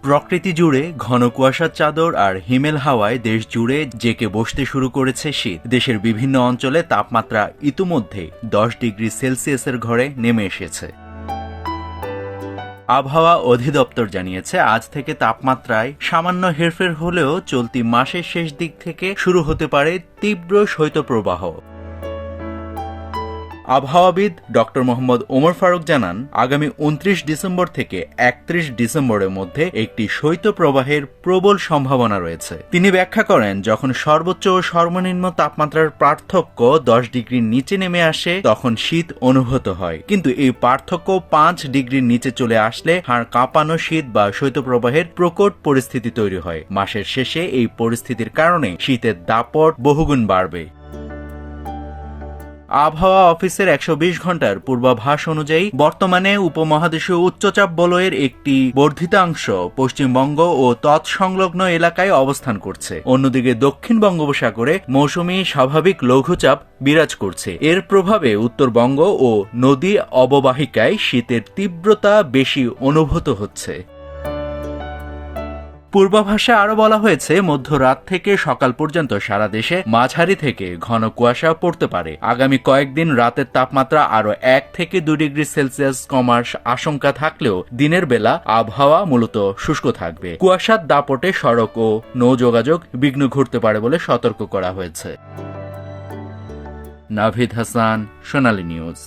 প্রকৃতি জুড়ে ঘন কুয়াশার চাদর আর হিমেল হাওয়ায় দেশ জুড়ে জেঁকে বসতে শুরু করেছে শীত। দেশের বিভিন্ন অঞ্চলে তাপমাত্রা ইতিমধ্যে 10 ডিগ্রি সেলসিয়াসের ঘরে নেমে এসেছে। আবহাওয়া অধিদপ্তর জানিয়েছে, আজ থেকে তাপমাত্রায় সামান্য হেরফের হলেও চলতি মাসের শেষ দিক থেকে শুরু হতে পারে তীব্র শৈত্যপ্রবাহ। আবহাওয়াবিদ ডক্টর মোহাম্মদ ওমর ফারুক জানান, আগামী 29 ডিসেম্বর থেকে 31 ডিসেম্বরের মধ্যে একটি শৈত্যপ্রবাহের প্রবল সম্ভাবনা রয়েছে। তিনি ব্যাখ্যা করেন, যখন সর্বোচ্চ ও সর্বনিম্ন তাপমাত্রার পার্থক্য 10 ডিগ্রির নিচে নেমে আসে তখন শীত অনুভূত হয়, কিন্তু এই পার্থক্য 5 ডিগ্রির নিচে চলে আসলে হাড় কাঁপানো শীত বা শৈত্যপ্রবাহের প্রকট পরিস্থিতি তৈরি হয়। মাসের শেষে এই পরিস্থিতির কারণে শীতের দাপট বহুগুণ বাড়বে। আবহাওয়া অফিসের 120 ঘন্টার পূর্বাভাস অনুযায়ী বর্তমানে উপমহাদেশীয় উচ্চচাপ বলয়ের একটি বর্ধিতাংশ পশ্চিমবঙ্গ ও তৎসংলগ্ন এলাকায় অবস্থান করছে। অন্যদিকে দক্ষিণ বঙ্গোপসাগরে মৌসুমী স্বাভাবিক লঘুচাপ বিরাজ করছে। এর প্রভাবে উত্তরবঙ্গ ও নদী অববাহিকায় শীতের তীব্রতা বেশি অনুভূত হচ্ছে। পূর্বাভাসে আরও বলা হয়েছে, মধ্যরাত থেকে সকাল পর্যন্ত সারা দেশে মাঝারি থেকে ঘন কুয়াশা পড়তে পারে। আগামী কয়েকদিন রাতের তাপমাত্রা আরও 1 থেকে 2 ডিগ্রি সেলসিয়াস কমার আশঙ্কা থাকলেও দিনের বেলা আবহাওয়া মূলত শুষ্ক থাকবে। কুয়াশার দাপটে সড়ক ও নৌ যোগাযোগ বিঘ্ন ঘটতে পারে বলে সতর্ক করা হয়েছে। নাভিদ হাসান, সোনালী নিউজ।